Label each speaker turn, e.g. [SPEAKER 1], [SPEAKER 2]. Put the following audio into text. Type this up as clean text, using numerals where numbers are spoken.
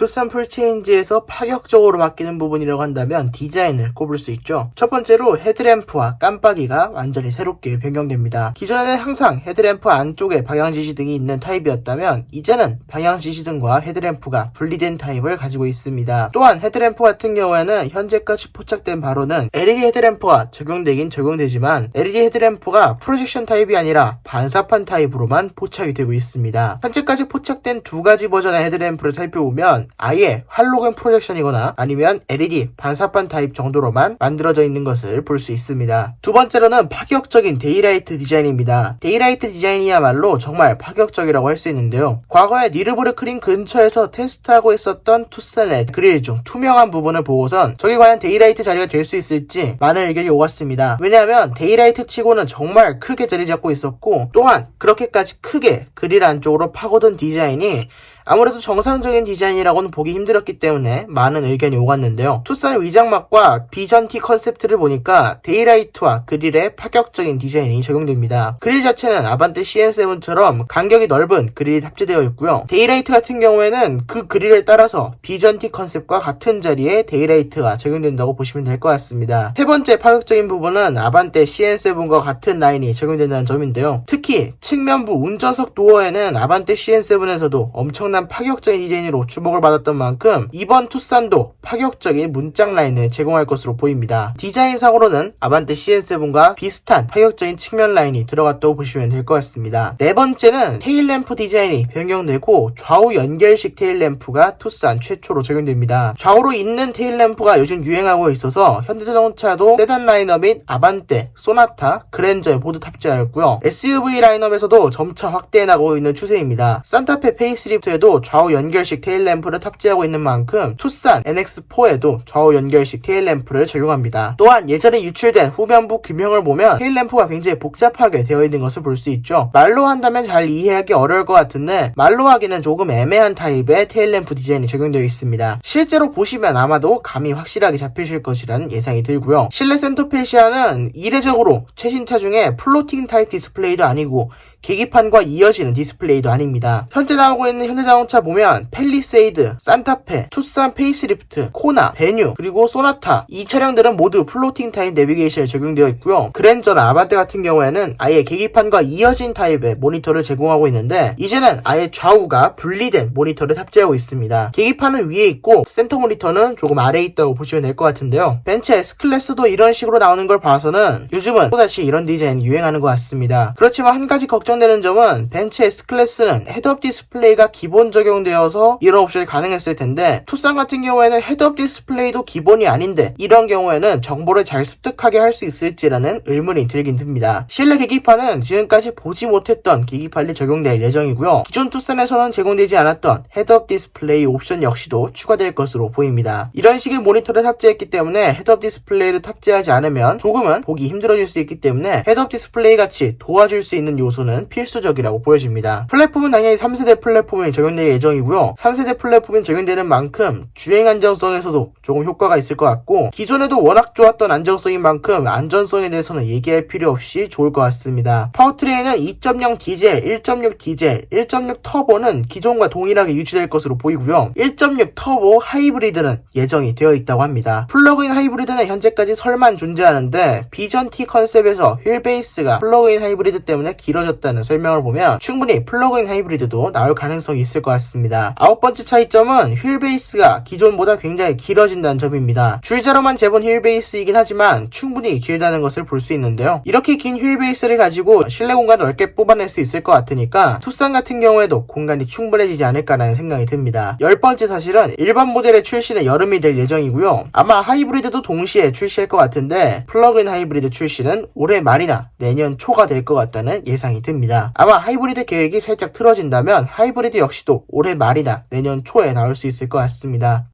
[SPEAKER 1] 투싼 풀체인지에서 파격적으로 바뀌는 부분이라고 한다면 디자인을 꼽을 수 있죠. 첫 번째로 헤드램프와 깜빡이가 완전히 새롭게 변경됩니다. 기존에는 항상 헤드램프 안쪽에 방향지시등이 있는 타입이었다면 이제는 방향지시등과 헤드램프가 분리된 타입을 가지고 있습니다. 또한 헤드램프 같은 경우에는 현재까지 포착된 바로는 LED 헤드램프와 적용되긴 적용되지만 LED 헤드램프가 프로젝션 타입이 아니라 반사판 타입으로만 포착이 되고 있습니다. 현재까지 포착된 두 가지 버전의 헤드램프를 살펴보면 아예 할로겐 프로젝션이거나 아니면 LED 반사판 타입 정도로만 만들어져 있는 것을 볼 수 있습니다. 두 번째로는 파격적인 데이라이트 디자인입니다. 데이라이트 디자인이야말로 정말 파격적이라고 할 수 있는데요. 과거에 니르부르크링 근처에서 테스트하고 있었던 투싼의 그릴 중 투명한 부분을 보고선 저게 과연 데이라이트 자리가 될 수 있을지 많은 의견이 오갔습니다. 왜냐하면 데이라이트 치고는 정말 크게 자리 잡고 있었고 또한 그렇게까지 크게 그릴 안쪽으로 파고든 디자인이 아무래도 정상적인 디자인이라고는 보기 힘들었기 때문에 많은 의견이 오갔는데요. 투싼의 위장막과 비전티 컨셉트를 보니까 데이라이트와 그릴에 파격적인 디자인이 적용됩니다. 그릴 자체는 아반떼 CN7처럼 간격이 넓은 그릴이 탑재되어 있고요. 데이라이트 같은 경우에는 그 그릴을 따라서 비전티 컨셉과 같은 자리에 데이라이트가 적용된다고 보시면 될 것 같습니다. 세 번째 파격적인 부분은 아반떼 CN7과 같은 라인이 적용된다는 점인데요. 특히 측면부 운전석 도어에는 아반떼 CN7에서도 엄청난 파격적인 디자인으로 주목을 받았던 만큼 이번 투싼도 파격적인 문짝 라인을 제공할 것으로 보입니다. 디자인상으로는 아반떼 CN7과 비슷한 파격적인 측면 라인이 들어갔다고 보시면 될 것 같습니다. 네 번째는 테일램프 디자인이 변경되고 좌우 연결식 테일램프가 투싼 최초로 적용됩니다. 좌우로 있는 테일램프가 요즘 유행하고 있어서 현대자동차도 세단 라인업인 아반떼, 소나타, 그랜저에 모두 탑재하였고요. SUV 라인업에서도 점차 확대해 나가고 있는 추세입니다. 산타페 페이스리프트에도 좌우 연결식 테일램프를 탑재하고 있는 만큼 투싼 NX4에도 좌우 연결식 테일램프를 적용합니다. 또한 예전에 유출된 후면부 규명을 보면 테일램프가 굉장히 복잡하게 되어 있는 것을 볼 수 있죠. 말로 한다면 잘 이해하기 어려울 것 같은데 말로 하기는 조금 애매한 타입의 테일램프 디자인이 적용되어 있습니다. 실제로 보시면 아마도 감이 확실하게 잡히실 것이라는 예상이 들고요. 실내 센터페시아는 이례적으로 최신차 중에 플로팅 타입 디스플레이도 아니고 계기판과 이어지는 디스플레이도 아닙니다. 현재 나오고 있는 현대자동차 보면 팰리세이드, 산타페, 투싼 페이스리프트, 코나, 베뉴, 그리고 소나타 이 차량들은 모두 플로팅 타입 내비게이션이 적용되어 있고요. 그랜저나 아반떼 같은 경우에는 아예 계기판과 이어진 타입의 모니터를 제공하고 있는데 이제는 아예 좌우가 분리된 모니터를 탑재하고 있습니다. 계기판은 위에 있고 센터 모니터는 조금 아래에 있다고 보시면 될 것 같은데요. 벤츠 S클래스도 이런 식으로 나오는 걸 봐서는 요즘은 또다시 이런 디자인이 유행하는 것 같습니다. 그렇지만 한 가지 걱정되는 점은 벤츠 S클래스는 헤드업 디스플레이가 기본 적용되어서 이런 옵션이 가능했을 텐데 투싼 같은 경우에는 헤드업 디스플레이도 기본이 아닌데 이런 경우에는 정보를 잘 습득하게 할 수 있을지라는 의문이 들긴 듭니다. 실내 계기판은 지금까지 보지 못했던 계기판이 적용될 예정이고요. 기존 투싼에서는 제공되지 않았던 헤드업 디스플레이 옵션 역시도 추가될 것으로 보입니다. 이런 식의 모니터를 탑재했기 때문에 헤드업 디스플레이를 탑재하지 않으면 조금은 보기 힘들어질 수 있기 때문에 헤드업 디스플레이 같이 도와줄 수 있는 요소는 필수적이라고 보여집니다. 플랫폼은 당연히 3세대 플랫폼이 적용될 예정이고요. 3세대 플랫폼이 적용되는 만큼 주행 안정성에서도 조금 효과가 있을 것 같고 기존에도 워낙 좋았던 안정성인 만큼 안전성에 대해서는 얘기할 필요 없이 좋을 것 같습니다. 파워트레인은 2.0 디젤, 1.6 디젤, 1.6 터보는 기존과 동일하게 유지될 것으로 보이고요. 1.6 터보 하이브리드는 예정이 되어 있다고 합니다. 플러그인 하이브리드는 현재까지 설만 존재하는데 비전티 컨셉에서 휠 베이스가 플러그인 하이브리드 때문에 길어졌다는 설명을 보면 충분히 플러그인 하이브리드도 나올 가능성이 있을 것 같습니다. 아홉 번째 차이점은 휠 베이스가 기존보다 굉장히 길어진다는 점입니다. 줄자로만 재본 휠 베이스이긴 하지만 충분히 길다는 것을 볼 수 있는데요. 이렇게 긴 휠 베이스를 가지고 실내 공간을 넓게 뽑아낼 수 있을 것 같으니까 투싼 같은 경우에도 공간이 충분해지지 않을까라는 생각이 듭니다. 열 번째 사실은 일반 모델의 출시는 여름이 될 예정이고요. 아마 하이브리드도 동시에 출시할 것 같은데 플러그인 하이브리드 출시는 올해 말이나 내년 초가 될 것 같다는 예상이 듭니다. 아마 하이브리드 계획이 살짝 틀어진다면 하이브리드 역시도 올해 말이나 내년 초에 나올 수 있을 것 같습니다.